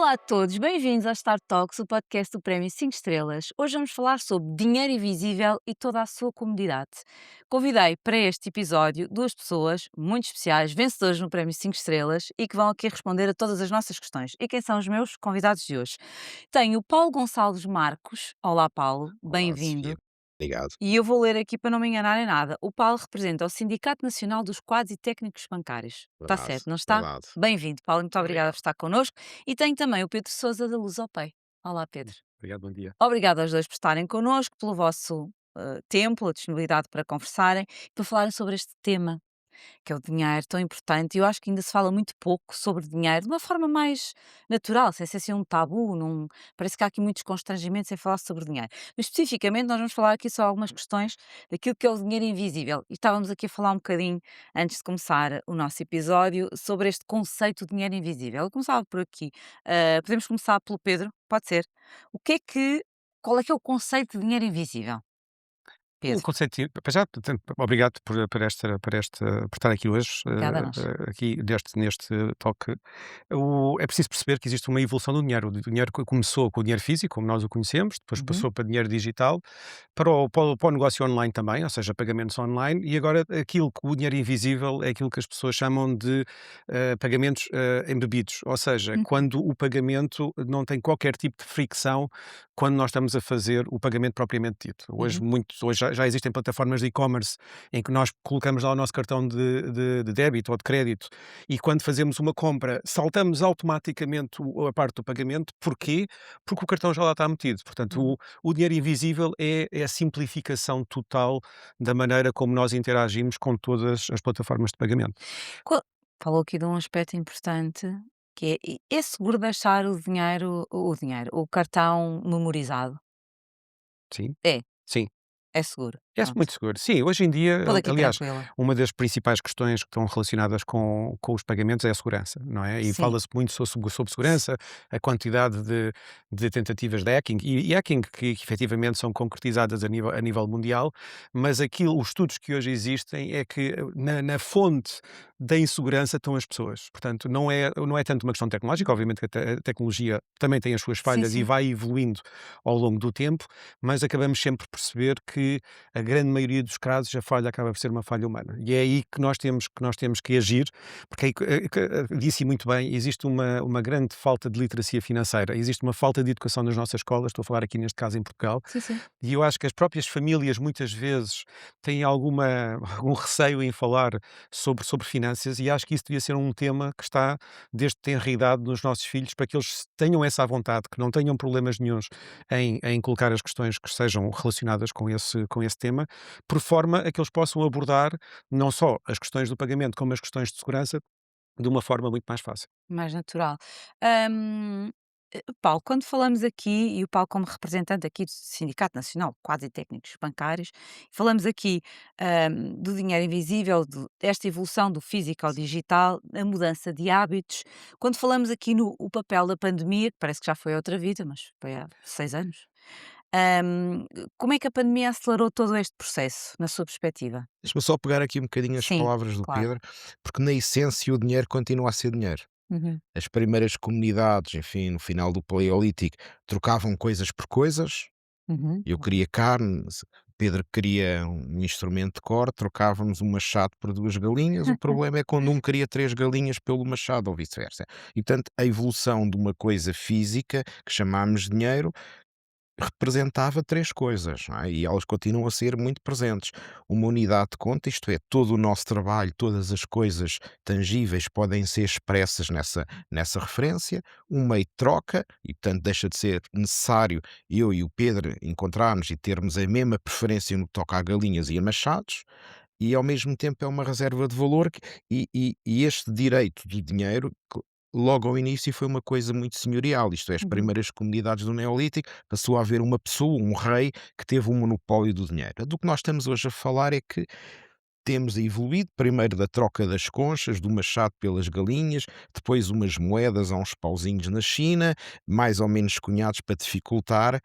Olá a todos, bem-vindos ao Star Talks, o podcast do Prémio 5 Estrelas. Hoje vamos falar sobre dinheiro invisível e toda a sua comunidade. Convidei para este episódio duas pessoas muito especiais, vencedoras no Prémio 5 Estrelas e que vão aqui responder a todas as nossas questões. E quem são os meus convidados de hoje? Tenho o Paulo Gonçalves Marcos. Olá, Paulo, Olá, Sofia. bem-vindo. Obrigado. E eu vou ler aqui para não me enganar em nada. O Paulo representa o Sindicato Nacional dos Quadros e Técnicos Bancários. Está Verdade, certo, não está? verdade. Bem-vindo, Paulo, e muito obrigada por Obrigado. estar connosco. E tenho também o Pedro Sousa da Lusopay. Olá, Pedro. Obrigado, bom dia. Obrigada aos dois por estarem connosco, pelo vosso tempo, pela disponibilidade para conversarem, para falarem sobre este tema que é o dinheiro tão importante. E eu acho que ainda se fala muito pouco sobre dinheiro, de uma forma mais natural, sem ser assim um tabu. Parece que há aqui muitos constrangimentos em falar sobre dinheiro. Mas especificamente, nós vamos falar aqui só algumas questões daquilo que é o dinheiro invisível. E estávamos aqui a falar um bocadinho, antes de começar o nosso episódio, sobre este conceito de dinheiro invisível. Eu começava por aqui. Podemos começar pelo Pedro, pode ser. O que é que. Qual é que é o conceito de dinheiro invisível, O Pedro? conceito para já, portanto, obrigado por estar aqui hoje, Obrigada a nós. aqui neste talk. É preciso perceber que existe uma evolução do dinheiro. O dinheiro começou com o dinheiro físico, como nós o conhecemos, depois Uhum, passou para dinheiro digital, para o negócio online também, ou seja, pagamentos online, e agora aquilo que o dinheiro invisível é aquilo que as pessoas chamam de pagamentos embebidos, ou seja, uhum, quando o pagamento não tem qualquer tipo de fricção quando nós estamos a fazer o pagamento propriamente dito. uhum, Hoje já existem plataformas de e-commerce em que nós colocamos lá o nosso cartão de débito ou de crédito e quando fazemos uma compra saltamos automaticamente a parte do pagamento. Porquê? Porque o cartão já lá está metido. Portanto, uhum. o dinheiro invisível é a simplificação total da maneira como nós interagimos com todas as plataformas de pagamento. Qual Falou aqui de um aspecto importante, que é seguro deixar o cartão memorizado? Sim, É, sim. é seguro, É pronto. muito seguro. Sim, hoje em dia, Estou daqui aliás, tranquila. uma das principais questões que estão relacionadas com os pagamentos é a segurança, não é? E Sim, fala-se muito sobre segurança, a quantidade de tentativas de hacking e hacking que efetivamente são concretizadas a nível mundial, mas os estudos que hoje existem é que na fonte da insegurança estão as pessoas. Portanto, não é tanto uma questão tecnológica, obviamente que a tecnologia também tem as suas sim, falhas e sim. vai evoluindo ao longo do tempo, mas acabamos sempre por perceber que a grande maioria dos casos a falha acaba por ser uma falha humana. E é aí que nós temos que agir, porque disse muito bem, existe uma grande falta de literacia financeira, existe uma falta de educação nas nossas escolas, estou a falar aqui neste caso em Portugal, Sim, sim. e eu acho que as próprias famílias muitas vezes têm algum receio em falar sobre finanças e acho que isso devia ser um tema que está desde tenra idade nos nossos filhos para que eles tenham essa vontade, que não tenham problemas nenhuns em colocar as questões que sejam relacionadas com esse tema, por forma a que eles possam abordar não só as questões do pagamento, como as questões de segurança de uma forma muito mais fácil. Mais natural. Hum, Paulo, quando falamos aqui, e o Paulo como representante aqui do Sindicato Nacional de Quadros e Técnicos Bancários, falamos aqui, do dinheiro invisível, desta evolução do físico ao digital, a mudança de hábitos. Quando falamos aqui no o papel da pandemia, que parece que já foi outra vida, mas foi há 6 anos, hum, como é que a pandemia acelerou todo este processo, na sua perspectiva? Deixa-me só pegar aqui um bocadinho as Sim, palavras do claro. Pedro, porque na essência o dinheiro continua a ser dinheiro. Uhum, As primeiras comunidades, enfim, no final do Paleolítico, trocavam coisas por coisas. uhum, Eu queria carne, Pedro queria um instrumento de corte, trocávamos um machado por 2 galinhas. O problema é quando um queria 3 galinhas pelo machado ou vice-versa. E portanto, a evolução de uma coisa física, que chamámos dinheiro, representava 3 coisas, não é? E elas continuam a ser muito presentes. Uma unidade de conta, isto é, todo o nosso trabalho, todas as coisas tangíveis podem ser expressas nessa referência. Um meio de troca, e portanto deixa de ser necessário eu e o Pedro encontrarmos e termos a mesma preferência no que toca a galinhas e a machados, e ao mesmo tempo é uma reserva de valor e este direito do dinheiro, logo ao início foi uma coisa muito senhorial, isto é, as uhum. primeiras comunidades do Neolítico, passou a haver uma pessoa, um rei, que teve o monopólio do dinheiro. Do que nós estamos hoje a falar é que temos evoluído, primeiro da troca das conchas, do machado pelas galinhas, depois umas moedas a uns pauzinhos na China, mais ou menos cunhados para dificultar,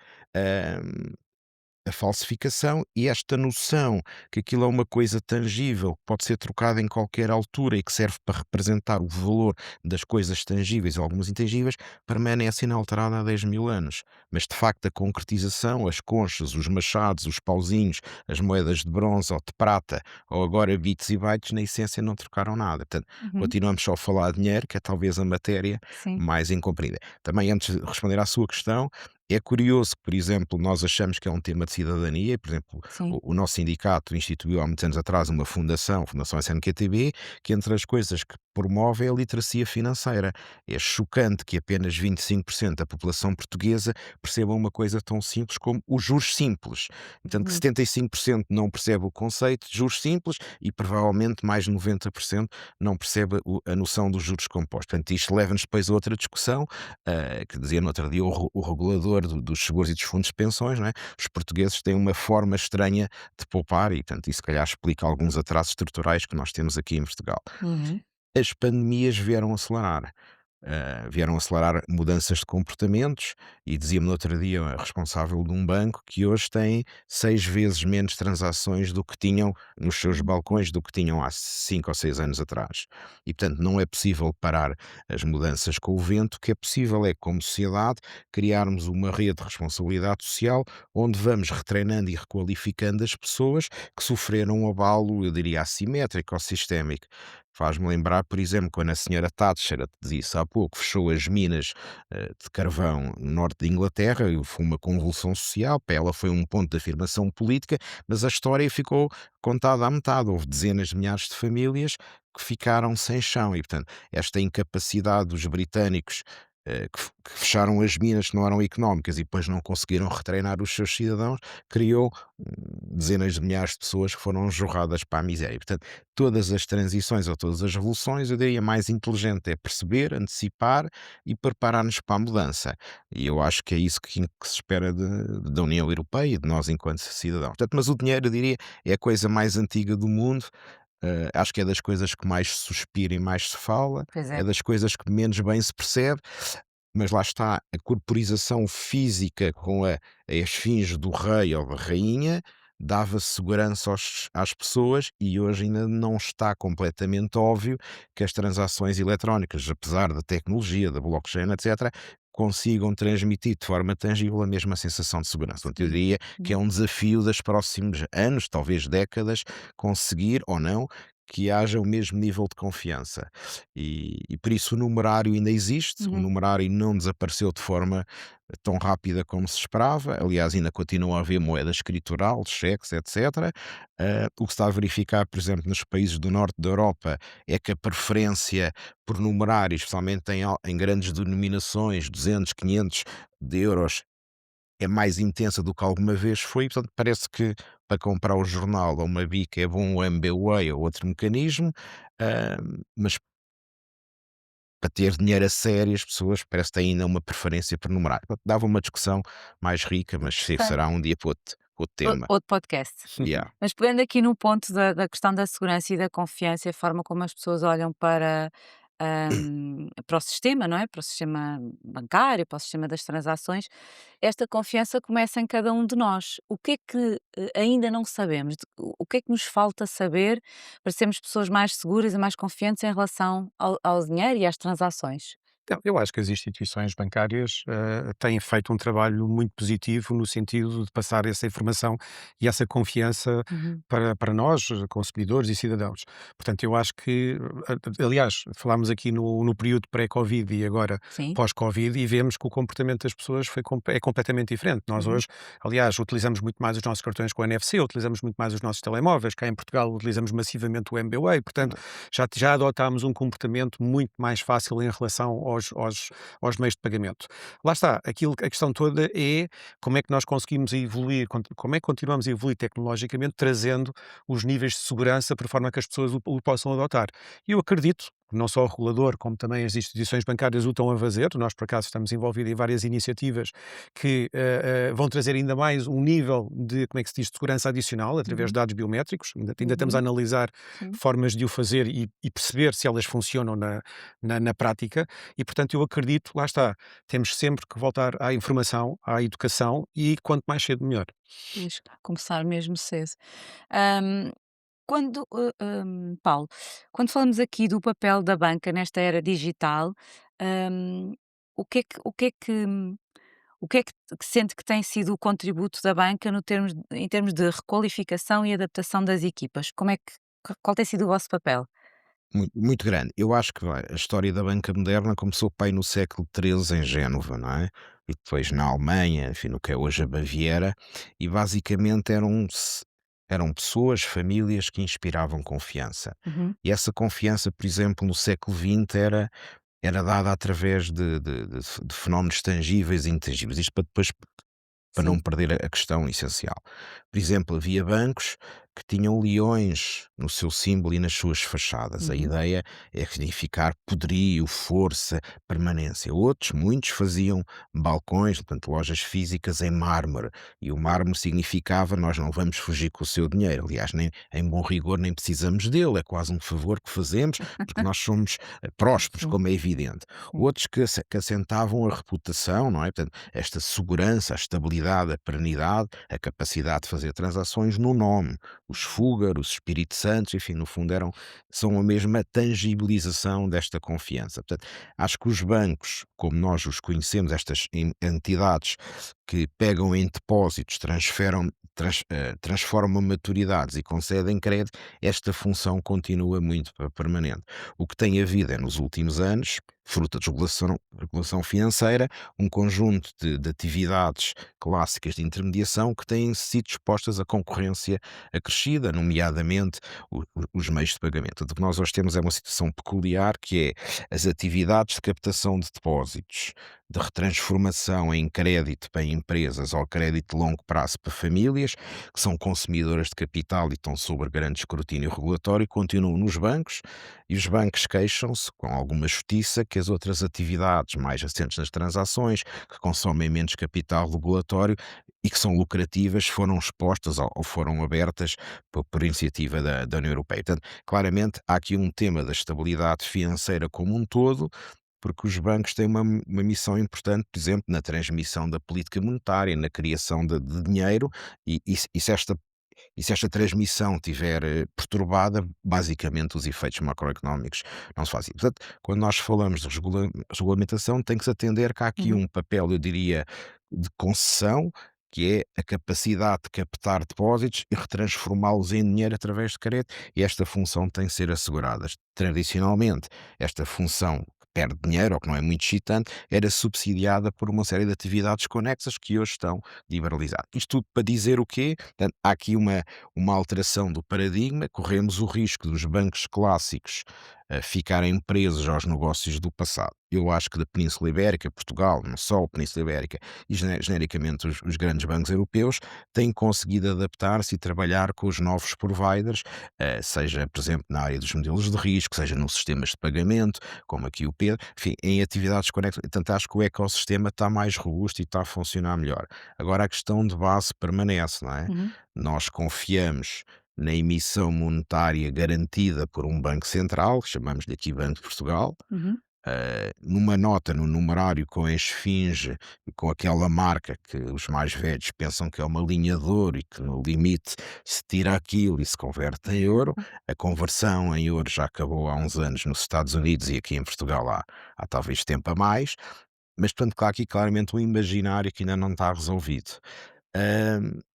a falsificação e esta noção que aquilo é uma coisa tangível, que pode ser trocada em qualquer altura e que serve para representar o valor das coisas tangíveis e algumas intangíveis, permanece inalterada há 10.000 anos. Mas, de facto, a concretização, as conchas, os machados, os pauzinhos, as moedas de bronze ou de prata, ou agora bits e bytes, na essência não trocaram nada. Portanto, Uhum. continuamos só a falar de dinheiro, que é talvez a matéria Sim, mais incompreendida. Também, antes de responder à sua questão, é curioso que, por exemplo, nós achamos que é um tema de cidadania, e, por exemplo, sim. o nosso sindicato instituiu há muitos anos atrás uma fundação, a Fundação SNQTB, que entre as coisas que promove é a literacia financeira. É chocante que apenas 25% da população portuguesa perceba uma coisa tão simples como os juros simples. Portanto, que Uhum. 75% não percebe o conceito de juros simples e provavelmente mais de 90% não percebe a noção dos juros compostos. Portanto, isto leva-nos depois a outra discussão, que dizia no outro dia o regulador dos seguros e dos fundos de pensões, não é? Os portugueses têm uma forma estranha de poupar e, portanto, isso se calhar explica alguns atrasos estruturais que nós temos aqui em Portugal. Uhum. As pandemias vieram acelerar mudanças de comportamentos e dizia-me no outro dia a responsável de um banco que hoje tem 6 vezes menos transações do que tinham nos seus Uhum. balcões do que tinham há 5 ou 6 anos atrás. E, portanto, não é possível parar as mudanças com o vento, o que é possível é, como sociedade, criarmos uma rede de responsabilidade social onde vamos retreinando e requalificando as pessoas que sofreram um abalo, eu diria, assimétrico ou sistémico. Faz-me lembrar, por exemplo, quando a senhora Thatcher, disse há pouco, fechou as minas de carvão no norte da Inglaterra, e foi uma convulsão social, para ela foi um ponto de afirmação política, mas a história ficou contada à metade. Houve dezenas de milhares de famílias que ficaram sem chão e, portanto, esta incapacidade dos britânicos que fecharam as minas que não eram económicas e depois não conseguiram retreinar os seus cidadãos, criou dezenas de milhares de pessoas que foram jorradas para a miséria. Portanto, todas as transições ou todas as revoluções, eu diria, mais inteligente é perceber, antecipar e preparar-nos para a mudança. E eu acho que é isso que se espera da União Europeia e de nós enquanto cidadãos. Portanto, mas o dinheiro, eu diria, é a coisa mais antiga do mundo. Acho que é das coisas que mais se suspira e mais se fala, Pois é. é das coisas que menos bem se percebe, mas lá está, a corporização física com a esfinge do rei ou da rainha dava segurança às pessoas e hoje ainda não está completamente óbvio que as transações eletrónicas, apesar da tecnologia, da blockchain, etc., consigam transmitir de forma tangível a mesma sensação de segurança. Portanto, eu Sim. diria que é Uhum. um desafio dos próximos anos, talvez décadas, conseguir ou não que haja o mesmo nível de confiança. E por isso o numerário ainda existe, o Uhum. numerário não desapareceu de forma tão rápida como se esperava. Aliás, ainda continua a haver moeda escritural, cheques, etc. O que se está a verificar, por exemplo, nos países do norte da Europa, é que a preferência por numerário, especialmente em grandes denominações, 200, 500 de euros, é mais intensa do que alguma vez foi. Portanto, parece que para comprar o jornal ou uma bica é bom o MBWay ou outro mecanismo, mas para ter dinheiro a sério, as pessoas parece que têm ainda uma preferência por numerário. Pronto, dava uma discussão mais rica, mas sim, Interessante. será um dia para outro tema. Outro podcast. Yeah. Mas pegando aqui no ponto da questão da segurança e da confiança e a forma como as pessoas olham para o sistema, não é? Para o sistema bancário, para o sistema das transações, esta confiança começa em cada um de nós. O que é que ainda não sabemos? O que é que nos falta saber para sermos pessoas mais seguras e mais confiantes em relação ao dinheiro e às transações? Não, eu acho que as instituições bancárias têm feito um trabalho muito positivo no sentido de passar essa informação e essa confiança Uhum. para nós, consumidores e cidadãos. Portanto, eu acho que, aliás, falámos aqui no período pré-Covid e agora Sim. pós-Covid e vemos que o comportamento das pessoas é completamente diferente. Nós Uhum. hoje, aliás, utilizamos muito mais os nossos cartões com NFC, utilizamos muito mais os nossos telemóveis. Cá em Portugal utilizamos massivamente o MBWay, portanto, já adotámos um comportamento muito mais fácil em relação aos meios de pagamento. Lá está, a questão toda é como é que nós conseguimos evoluir, como é que continuamos a evoluir tecnologicamente, trazendo os níveis de segurança por forma que as pessoas o possam adotar. E eu acredito não só o regulador, como também as instituições bancárias o estão a fazer. Nós, por acaso, estamos envolvidos em várias iniciativas que vão trazer ainda mais um nível de, como é que se diz, de segurança adicional, através de Uhum, dados biométricos. Ainda estamos a uhum, analisar sim. formas de o fazer e perceber se elas funcionam na prática. E, portanto, eu acredito, lá está, temos sempre que voltar à informação, à educação e quanto mais cedo melhor. Pois, começar mesmo cedo. Hum, quando, Paulo, quando falamos aqui do papel da banca nesta era digital, hum, o que é que, o que é que, o que é que sente que tem sido o contributo da banca no em termos de requalificação e adaptação das equipas? Qual tem sido o vosso papel? Muito grande. Eu acho que vai, a história da banca moderna começou pai no século XIII em Génova, não é? E depois na Alemanha, enfim, no que é hoje a Baviera, e basicamente eram pessoas, famílias que inspiravam confiança. Uhum, E essa confiança, por exemplo, no século XX era dada através de fenómenos tangíveis e intangíveis. Isto para depois para não sim. perder a questão essencial. Por exemplo, havia bancos que tinham leões no seu símbolo e nas suas fachadas. A Uhum, ideia é significar poderio, força, permanência. Outros, muitos, faziam balcões, portanto, lojas físicas em mármore. E o mármore significava nós não vamos fugir com o seu dinheiro. Aliás, nem, em bom rigor, nem precisamos dele. É quase um favor que fazemos, porque nós somos prósperos, sim, como é evidente. sim. Outros que assentavam a reputação, não é? Portanto, esta segurança, a estabilidade, a perenidade, a capacidade de fazer transações no nome. Os Fugger, os Espíritos Santos, enfim, no fundo são a mesma tangibilização desta confiança. Portanto, acho que os bancos, como nós os conhecemos, estas entidades que pegam em depósitos, transformam maturidades e concedem crédito, esta função continua muito permanente. O que tem havido é, nos últimos anos, fruto da regulação financeira, um conjunto de atividades clássicas de intermediação que têm sido expostas à concorrência acrescida, nomeadamente os meios de pagamento. O que nós hoje temos é uma situação peculiar, que é as atividades de captação de depósitos, de retransformação em crédito para empresas ou crédito de longo prazo para famílias, que são consumidoras de capital e estão sob grande escrutínio regulatório, continuam nos bancos, e os bancos queixam-se, com alguma justiça, que as outras atividades mais assentes nas transações, que consomem menos capital regulatório e que são lucrativas, foram expostas ou foram abertas por iniciativa da União Europeia. Portanto, claramente há aqui um tema da estabilidade financeira como um todo, porque os bancos têm uma missão importante, por exemplo, na transmissão da política monetária, na criação de dinheiro, e se esta transmissão estiver perturbada, basicamente os efeitos macroeconómicos não se fazem. Portanto, quando nós falamos de regulamentação, tem que se atender que há aqui Uhum, um papel, eu diria, de concessão, que é a capacidade de captar depósitos e retransformá-los em dinheiro através de crédito, e esta função tem que ser assegurada. Tradicionalmente, esta função que perde dinheiro, ou que não é muito excitante, era subsidiada por uma série de atividades conexas que hoje estão liberalizadas. Isto tudo para dizer o quê? Portanto, há aqui uma alteração do paradigma, corremos o risco dos bancos clássicos ficarem presos aos negócios do passado. Eu acho que da Península Ibérica, Portugal, não só a Península Ibérica, e genericamente os grandes bancos europeus, têm conseguido adaptar-se e trabalhar com os novos providers, seja, por exemplo, na área dos modelos de risco, seja nos sistemas de pagamento, como aqui o Pedro, enfim, em atividades conexas. Portanto, acho que o ecossistema está mais robusto e está a funcionar melhor. Agora, a questão de base permanece, não é? uhum, Nós confiamos na emissão monetária garantida por um banco central, chamamos-lhe aqui Banco de Portugal, uhum, numa nota no numerário com a esfinge e com aquela marca que os mais velhos pensam que é uma linha de ouro e que no limite se tira aquilo e se converte em euro. A conversão em euro já acabou há uns anos nos Estados Unidos e aqui em Portugal há talvez tempo a mais, mas portanto que há aqui claramente um imaginário que ainda não está resolvido.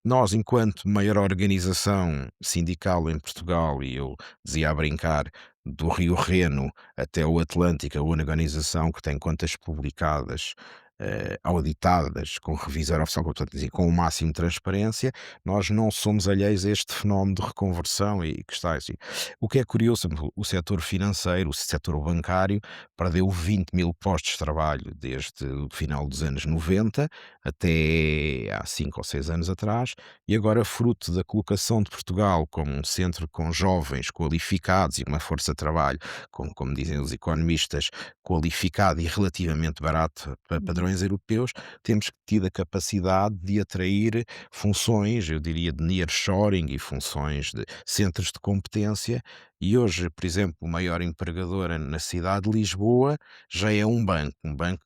Nós, enquanto maior organização sindical em Portugal, e eu dizia a brincar, do Rio Reno até o Atlântico, a única organização que tem contas publicadas auditadas com revisor oficial, portanto, assim, com o máximo de transparência, nós não somos alheios a este fenómeno de reconversão e que está assim. O que é curioso, por exemplo, o setor financeiro, o setor bancário, perdeu 20.000 postos de trabalho desde o final dos anos 90 até há 5 ou 6 anos atrás, e agora, fruto da colocação de Portugal como um centro com jovens qualificados e uma força de trabalho, como dizem os economistas, qualificado e relativamente barato para Uhum. padrões europeus, temos tido a capacidade de atrair funções, eu diria, de nearshoring e funções de centros de competência. E hoje, por exemplo, o maior empregador na cidade de Lisboa já é um banco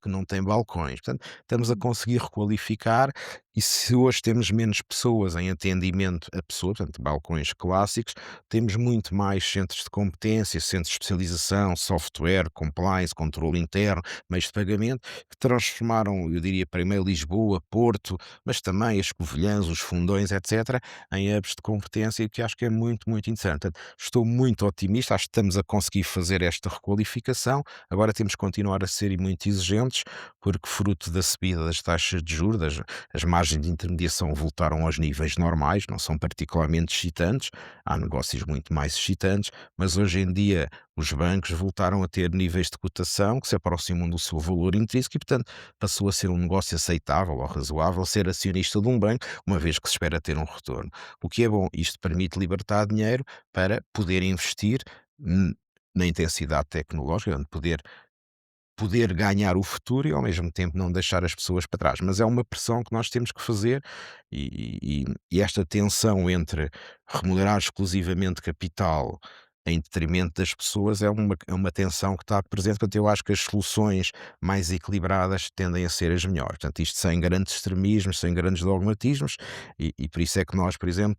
que não tem balcões. Portanto, estamos a conseguir requalificar, e se hoje temos menos pessoas em atendimento a pessoas, portanto, balcões clássicos, temos muito mais centros de competência, centros de especialização, software, compliance, controle interno, meios de pagamento, que transformaram, eu diria, primeiro Lisboa, Porto, mas também as Covilhãs, os Fundões, etc., em hubs de competência, e que acho que é muito, muito interessante. Portanto, estou muito otimista, acho que estamos a conseguir fazer esta requalificação. Agora temos que continuar a ser muito exigentes, porque fruto da subida das taxas de juros, as margens de intermediação voltaram aos níveis normais, não são particularmente excitantes, há negócios muito mais excitantes, mas hoje em dia os bancos voltaram a ter níveis de cotação que se aproximam do seu valor intrínseco e, portanto, passou a ser um negócio aceitável ou razoável ser acionista de um banco, uma vez que se espera ter um retorno. O que é bom, isto permite libertar dinheiro para poder investir na intensidade tecnológica, portanto, poder ganhar o futuro e ao mesmo tempo não deixar as pessoas para trás. Mas é uma pressão que nós temos que fazer, e esta tensão entre remunerar exclusivamente capital em detrimento das pessoas é uma tensão que está presente. Portanto, eu acho que as soluções mais equilibradas tendem a ser as melhores. Portanto, isto sem grandes extremismos, sem grandes dogmatismos, e por isso é que nós, por exemplo,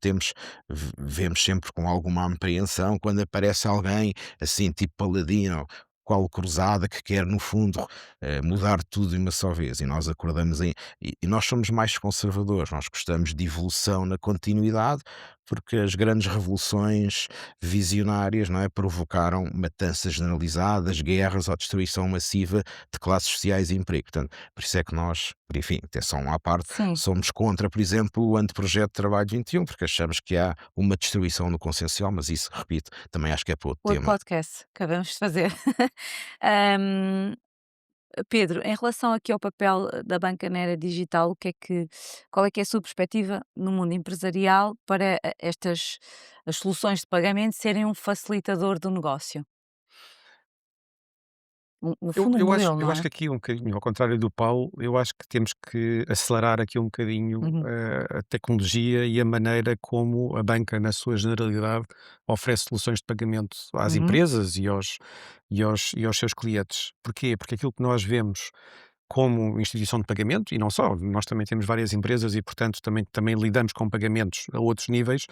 vemos sempre com alguma apreensão quando aparece alguém assim, tipo Paladino, qual cruzada, que quer, no fundo, mudar tudo de uma só vez. E nós acordamos e nós somos mais conservadores, nós gostamos de evolução na continuidade, porque as grandes revoluções visionárias, não é, provocaram matanças generalizadas, guerras ou destruição massiva de classes sociais e emprego. Portanto, por isso é que nós, enfim, atenção à parte, Sim, somos contra, por exemplo, o anteprojeto de Trabalho 21, porque achamos que há uma destruição no consensual, mas isso, repito, também acho que é para outro outro tema. podcast que acabamos de fazer. Hum, Pedro, em relação aqui ao papel da banca na era digital, qual é que é a sua perspectiva no mundo empresarial para as soluções de pagamento serem um facilitador do negócio? No Eu fundo, um eu acho modelo, eu não acho é? que aqui um bocadinho ao contrário do Paulo, eu acho que temos que acelerar aqui um bocadinho, Uhum, a tecnologia e a maneira como a banca, na sua generalidade, oferece soluções de pagamento às uhum, empresas e aos seus clientes. Porquê? Porque aquilo que nós vemos como instituição de pagamento, e não só, nós também temos várias empresas e, portanto, também lidamos com pagamentos a outros níveis.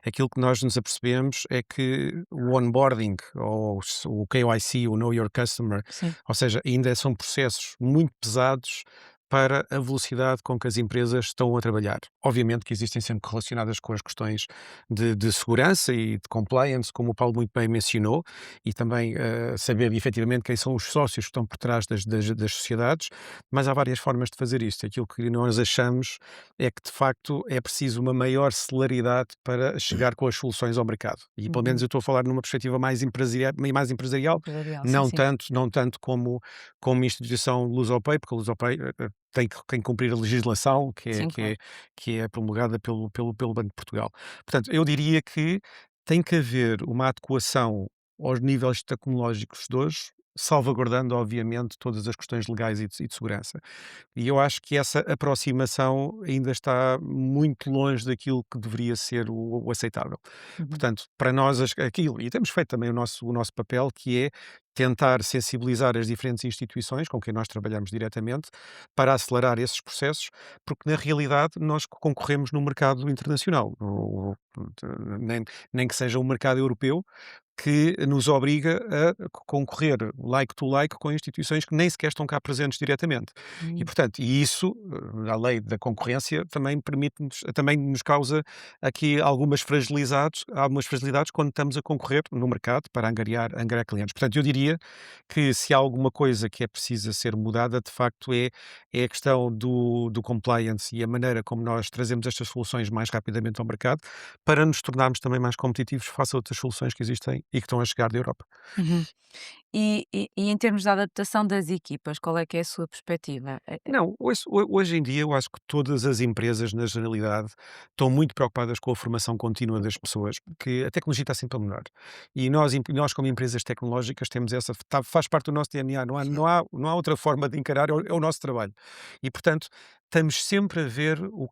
Aquilo que nós nos apercebemos é que o onboarding, ou o KYC, o Know Your Customer, sim, ou seja, ainda são processos muito pesados para a velocidade com que as empresas estão a trabalhar. Obviamente que existem sempre relacionadas com as questões de segurança e de compliance, como o Paulo muito bem mencionou, e também saber efetivamente quem são os sócios que estão por trás das sociedades, mas há várias formas de fazer isto. Aquilo que nós achamos é que, de facto, é preciso uma maior celeridade para chegar com as soluções ao mercado. E, pelo menos, uhum. eu estou a falar numa perspectiva mais empresarial, Empresarial, sim, não sim. tanto, não tanto como instituição Lusopay, porque a Lusopay tem que cumprir a legislação que é, Sim, que claro. é, que é promulgada pelo Banco de Portugal. Portanto, eu diria que tem que haver uma adequação aos níveis tecnológicos de hoje, salvaguardando, obviamente, todas as questões legais e de segurança. E eu acho que essa aproximação ainda está muito longe daquilo que deveria ser o aceitável. Uhum, Portanto, para nós aquilo, e temos feito também o nosso papel, que é tentar sensibilizar as diferentes instituições com quem nós trabalhamos diretamente para acelerar esses processos, porque na realidade nós concorremos no mercado internacional. Pronto, nem que seja um mercado europeu que nos obriga a concorrer like to like com instituições que nem sequer estão cá presentes diretamente. E, Hum. portanto, isso, a lei da concorrência também permite-nos, também nos causa aqui algumas fragilidades quando estamos a concorrer no mercado para angariar clientes. Portanto, eu diria que se há alguma coisa que é precisa ser mudada, de facto, é a questão do compliance e a maneira como nós trazemos estas soluções mais rapidamente ao mercado para nos tornarmos também mais competitivos face a outras soluções que existem e que estão a chegar da Europa. Uhum. E em termos de adaptação das equipas, qual é que é a sua perspectiva? Não, hoje em dia eu acho que todas as empresas, na generalidade, estão muito preocupadas com a formação contínua das pessoas, porque a tecnologia está sempre a mudar. E nós como empresas tecnológicas, temos faz parte do nosso DNA, não há outra forma de encarar, é o nosso trabalho. E, portanto, estamos sempre a ver o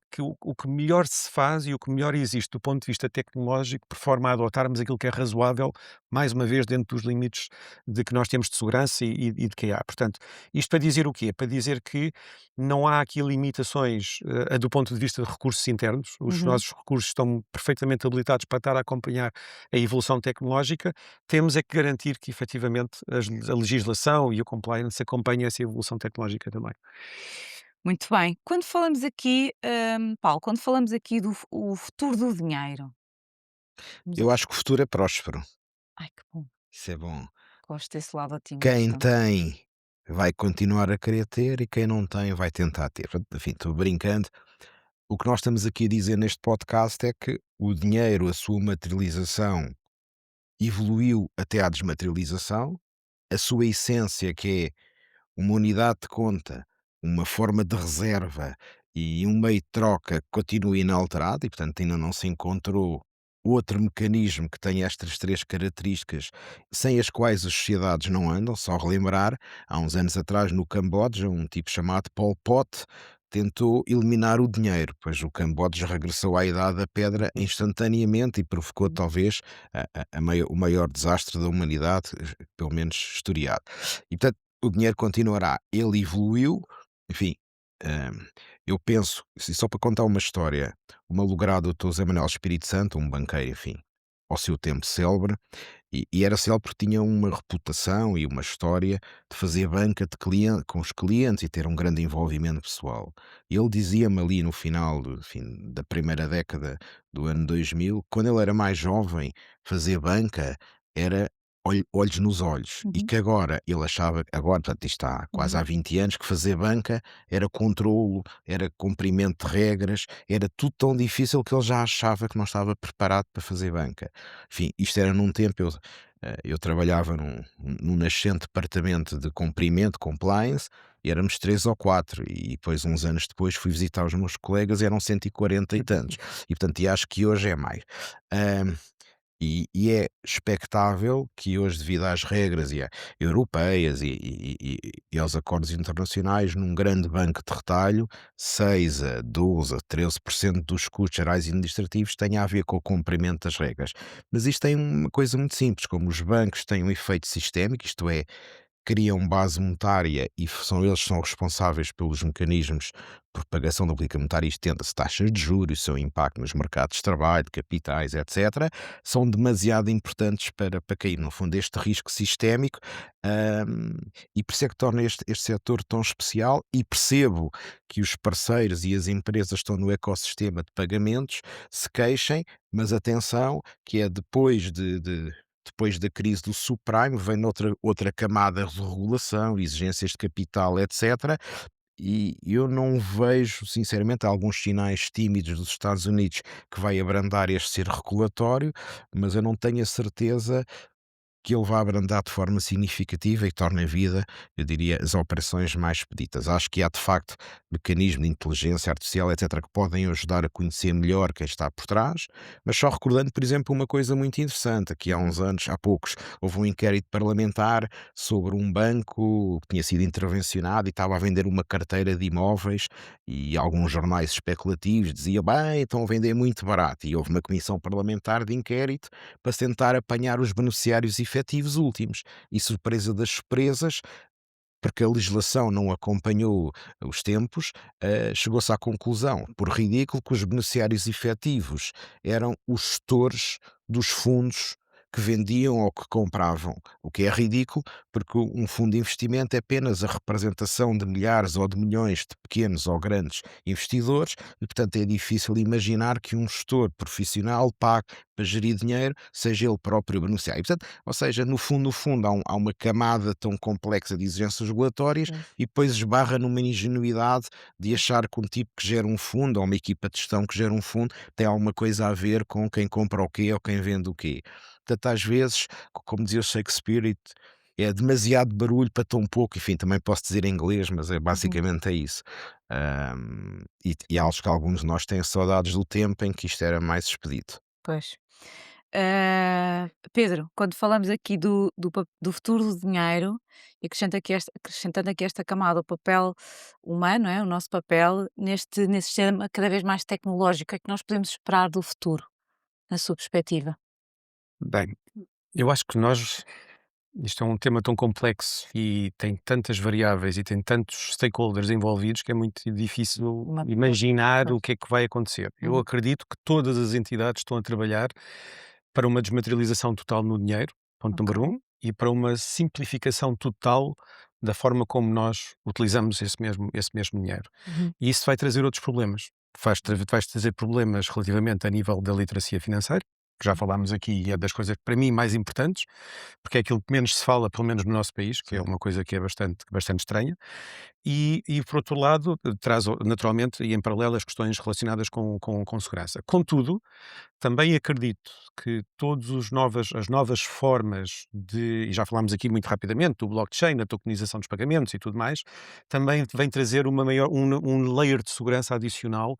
que melhor se faz e o que melhor existe do ponto de vista tecnológico, por forma a adotarmos aquilo que é razoável, mais uma vez, dentro dos limites de que nós temos de segurança e de que há. Portanto, isto para dizer o quê? Para dizer que não há aqui limitações, do ponto de vista de recursos internos. Os Uhum. nossos recursos estão perfeitamente habilitados para estar a acompanhar a evolução tecnológica. Temos é que garantir que, efetivamente, a legislação e o compliance acompanhem essa evolução tecnológica também. Muito bem. Quando falamos aqui, Paulo, quando falamos aqui do o futuro do dinheiro, vamos a Eu acho que o futuro é próspero, ai que bom, isso é bom. gosto desse lado Quem otimista. tem vai continuar a querer ter e quem não tem vai tentar ter. Portanto, enfim, estou brincando. O que nós estamos aqui a dizer neste podcast é que o dinheiro, a sua materialização, evoluiu até à desmaterialização. A sua essência, que é uma unidade de conta, uma forma de reserva e um meio de troca que continua inalterado e, portanto, ainda não se encontrou outro mecanismo que tenha estas três características, sem as quais as sociedades não andam. Só relembrar, há uns anos atrás, no Camboja, um tipo chamado Pol Pot tentou eliminar o dinheiro, pois o Camboja regressou à Idade da Pedra instantaneamente e provocou Uhum. talvez o maior desastre da humanidade, pelo menos historiado. E, portanto, o dinheiro continuará. Ele evoluiu, enfim, hum, eu penso, só para contar uma história, o malogrado Dr. José Manuel Espírito Santo, um banqueiro, enfim, ao seu tempo célebre, e era célebre porque tinha uma reputação e uma história de fazer banca com os clientes e ter um grande envolvimento pessoal. E ele dizia-me ali no final enfim, da primeira década do ano 2000, quando ele era mais jovem, fazer banca era olhos nos olhos. E Uhum. que agora ele achava, agora, portanto, isto está quase Uhum. há 20 anos, que fazer banca era controlo, era cumprimento de regras, era tudo tão difícil que ele já achava que não estava preparado para fazer banca. Enfim, isto era num tempo, eu trabalhava num nascente departamento de cumprimento, compliance, e éramos 3 ou 4, e depois, uns anos depois, fui visitar os meus colegas e eram 140 e tantos. E, portanto, e acho que hoje é mais. Hã, e é expectável que hoje, devido às regras europeias e aos acordos internacionais, num grande banco de retalho, 6 a 12 a 13% dos custos gerais e administrativos tenha a ver com o cumprimento das regras. Mas isto tem uma coisa muito simples, como os bancos têm um efeito sistémico, isto é, criam base monetária e são eles que são responsáveis pelos mecanismos de propagação da política monetária, isto tenda-se taxas de juros, o seu impacto nos mercados de trabalho, de capitais, etc., são demasiado importantes para cair. No fundo, este risco sistémico, hum, e por isso é que torna este setor tão especial, e percebo que os parceiros e as empresas que estão no ecossistema de pagamentos se queixem, mas atenção, que é depois da crise do subprime, vem outra camada de regulação, exigências de capital, etc. E eu não vejo, sinceramente, alguns sinais tímidos dos Estados Unidos que vai abrandar este ser regulatório, mas eu não tenho a certeza que ele vá abrandar de forma significativa e torne a vida, eu diria, as operações mais expeditas. Acho que há, de facto, mecanismos de inteligência artificial, etc., que podem ajudar a conhecer melhor quem está por trás, mas só recordando, por exemplo, uma coisa muito interessante, que há uns anos, há poucos, houve um inquérito parlamentar sobre um banco que tinha sido intervencionado e estava a vender uma carteira de imóveis, e alguns jornais especulativos diziam, bem, estão a vender muito barato, e houve uma comissão parlamentar de inquérito para tentar apanhar os beneficiários efetivos últimos. E surpresa das surpresas, porque a legislação não acompanhou os tempos, chegou-se à conclusão, por ridículo, que os beneficiários efetivos eram os gestores dos fundos que vendiam ou que compravam, o que é ridículo, porque um fundo de investimento é apenas a representação de milhares ou de milhões de pequenos ou grandes investidores e, portanto, é difícil imaginar que um gestor profissional pague para gerir dinheiro seja ele próprio beneficiário. E, portanto, ou seja, no fundo há uma camada tão complexa de exigências regulatórias Pois. e depois esbarra numa ingenuidade de achar que um tipo que gera um fundo ou uma equipa de gestão que gera um fundo tem alguma coisa a ver com quem compra o quê ou quem vende o quê. Portanto, às vezes, como dizia o Shakespeare, é demasiado barulho para tão pouco. Enfim, também posso dizer em inglês, mas Uhum. basicamente é isso. E acho que alguns de nós têm saudades do tempo em que isto era mais expedito. Pois. Pedro, quando falamos aqui do futuro do dinheiro, e acrescentando aqui esta camada, o papel humano, é? O nosso papel neste sistema cada vez mais tecnológico, o que é que nós podemos esperar do futuro, na sua perspectiva? Bem, eu acho que isto é um tema tão complexo e tem tantas variáveis e tem tantos stakeholders envolvidos que é muito difícil Uma pessoa. imaginar Pois. o que é que vai acontecer. Eu Uhum. acredito que todas as entidades estão a trabalhar para uma desmaterialização total no dinheiro, ponto Ok. número um, e para uma simplificação total da forma como nós utilizamos esse mesmo dinheiro. Uhum. E isso vai trazer outros problemas. Vai trazer problemas relativamente a nível da literacia financeira, que já falámos aqui e é das coisas, para mim, mais importantes, porque é aquilo que menos se fala, pelo menos no nosso país, que é Sim. uma coisa que é bastante estranha. E por outro lado, traz naturalmente e em paralelo as questões relacionadas com segurança. Contudo, também acredito que as novas formas e já falámos aqui muito rapidamente do blockchain, da tokenização dos pagamentos e tudo mais, também vem trazer um layer de segurança adicional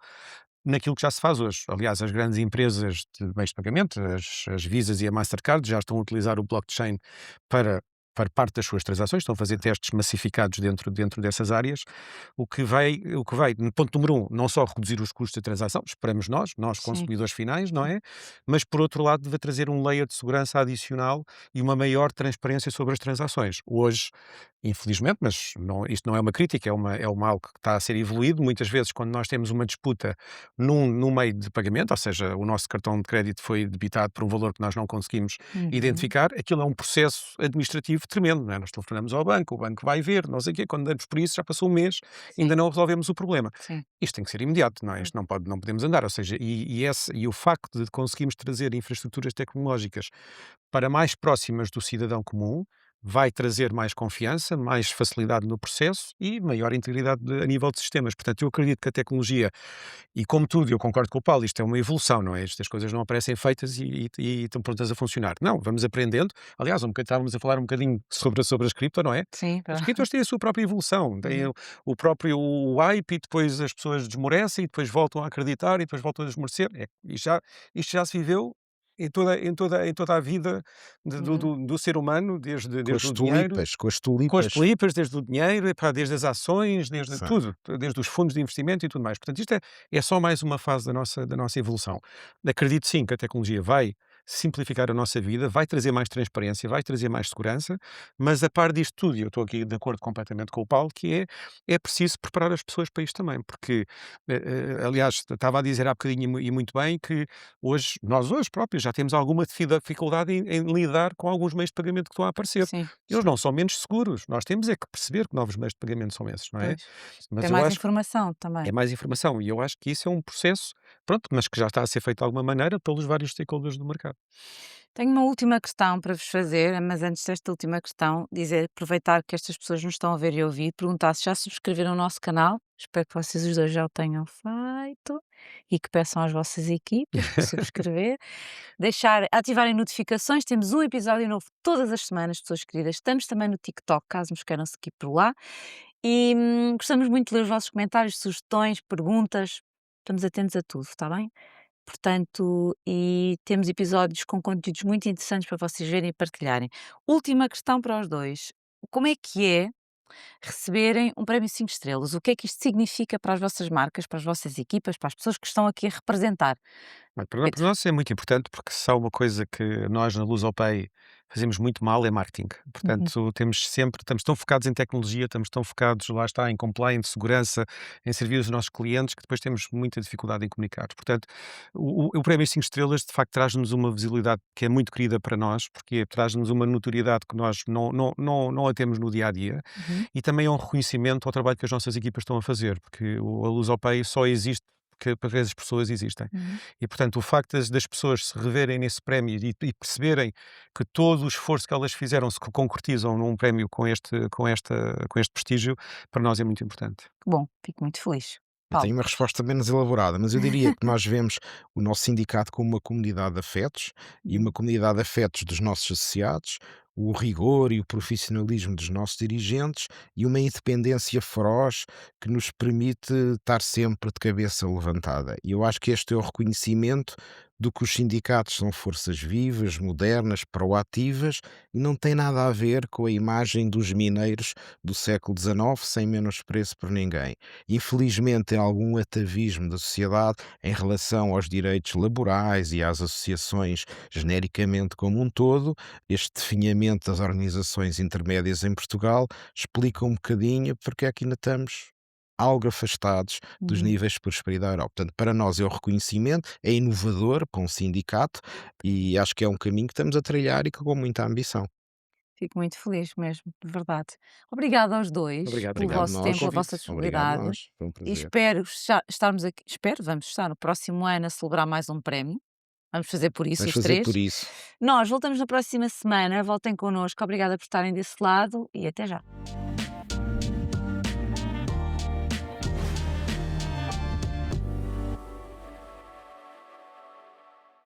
naquilo que já se faz hoje. Aliás, as grandes empresas de meios de pagamento, as Visas e a Mastercard, já estão a utilizar o blockchain para, para parte das suas transações, estão a fazer testes massificados dentro dessas áreas, no ponto número um, não só reduzir os custos de transação, esperamos nós Sim. consumidores finais, não é? Mas, por outro lado, deve trazer um layer de segurança adicional e uma maior transparência sobre as transações. Hoje, infelizmente, mas isto não é uma crítica, é uma algo que está a ser evoluído. Muitas vezes, quando nós temos uma disputa num meio de pagamento, ou seja, o nosso cartão de crédito foi debitado por um valor que nós não conseguimos Uhum. identificar, aquilo é um processo administrativo tremendo, não é? Nós telefonamos ao banco, o banco vai ver, não sei o quê, quando damos por isso, já passou um mês, Sim, ainda não resolvemos o problema. sim. Isto tem que ser imediato, não é? Pois. Isto não podemos andar, ou seja, e o facto de conseguirmos trazer infraestruturas tecnológicas para mais próximas do cidadão comum, vai trazer mais confiança, mais facilidade no processo e maior integridade a nível de sistemas. Portanto, eu acredito que a tecnologia, e como tudo, eu concordo com o Paulo, isto é uma evolução, não é? Estas coisas não aparecem feitas e estão prontas a funcionar. Não, vamos aprendendo. Aliás, estávamos a falar um bocadinho sobre as cripto, não é? Sim, As criptos têm a sua própria evolução, têm Uhum. o próprio hype e depois as pessoas desmorecem e depois voltam a acreditar e depois voltam a desmorecer. Isto já se viveu em toda a vida Uhum. do ser humano, Com desde as o dinheiro, tulipas, com as com as tulipas. tulipas, desde o dinheiro, epá, desde as ações, desde Sim. tudo, desde os fundos de investimento e tudo mais. Portanto, isto é só mais uma fase da nossa evolução. Acredito sim que a tecnologia vai simplificar a nossa vida, vai trazer mais transparência, vai trazer mais segurança, mas a par disto tudo, e eu estou aqui de acordo completamente com o Paulo, que é preciso preparar as pessoas para isto também, porque, aliás, estava a dizer há bocadinho e muito bem que nós hoje próprios já temos alguma dificuldade em lidar com alguns meios de pagamento que estão a aparecer. Sim, Eles sim. não são menos seguros. Nós temos é que perceber que novos meios de pagamento são esses, não é? Pois. Tem Mas eu mais acho que informação também. é mais informação e eu acho que isso é um processo, pronto, mas que já está a ser feito de alguma maneira pelos vários stakeholders do mercado. Tenho uma última questão para vos fazer, mas antes desta última questão, dizer, aproveitar que estas pessoas nos estão a ver e ouvir, perguntar se já subscreveram o nosso canal. Espero que vocês os dois já o tenham feito e que peçam às vossas equipas para subscrever. Ativarem notificações. Temos um episódio novo todas as semanas, pessoas queridas. Estamos também no TikTok, caso nos queiram seguir por lá. E gostamos muito de ler os vossos comentários, sugestões, perguntas. Estamos atentos a tudo, está bem? Portanto, e temos episódios com conteúdos muito interessantes para vocês verem e partilharem. Última questão para os dois. Como é receberem um prémio 5 estrelas? O que é que isto significa para as vossas marcas, para as vossas equipas, para as pessoas que estão aqui a representar? Bem, para Pedro. nós é muito importante porque se há uma coisa que nós na LuzOpay fazemos muito mal é marketing. Uhum. Portanto, estamos tão focados em tecnologia, estamos tão focados, lá está, em compliance, segurança, em servir os nossos clientes, que depois temos muita dificuldade em comunicar. Portanto, o prémio 5 estrelas, de facto, traz-nos uma visibilidade que é muito querida para nós, porque traz-nos uma notoriedade que nós não a temos no dia a dia, Uhum. e também é um reconhecimento ao trabalho que as nossas equipas estão a fazer, porque a Lusopay só existe porque as pessoas existem. Uhum. E, portanto, o facto das pessoas se reverem nesse prémio e perceberem que todo o esforço que elas fizeram se concretizam num prémio com este prestígio, para nós é muito importante. Que bom, fico muito feliz. Eu Paulo. tenho uma resposta menos elaborada, mas eu diria que nós vemos o nosso sindicato como uma comunidade de afetos e uma Uhum. comunidade de afetos dos nossos associados, o rigor e o profissionalismo dos nossos dirigentes e uma independência feroz que nos permite estar sempre de cabeça levantada. E eu acho que este é o reconhecimento do que os sindicatos são forças vivas, modernas, proativas e não tem nada a ver com a imagem dos mineiros do século XIX, sem menosprezo por ninguém. Infelizmente, há algum atavismo da sociedade em relação aos direitos laborais e às associações genericamente como um todo. Este definhamento das organizações intermédias em Portugal explica um bocadinho porque é que ainda estamos algo afastados dos Uhum. níveis de prosperidade da Europa. Portanto, para nós é o reconhecimento, é inovador para um sindicato e acho que é um caminho que estamos a trilhar e que com muita ambição. Fico muito feliz mesmo, de verdade. Obrigada aos 2 Obrigado pelo também Obrigado vosso pelo tempo, nós, pela vossa convite. obrigado disponibilidade nós, foi um e prazer. espero estarmos aqui vamos estar no próximo ano a celebrar mais um prémio. Vamos fazer por isso Vamos os fazer por 3. isso. Nós voltamos na próxima semana, voltem connosco. Obrigada por estarem desse lado e até já.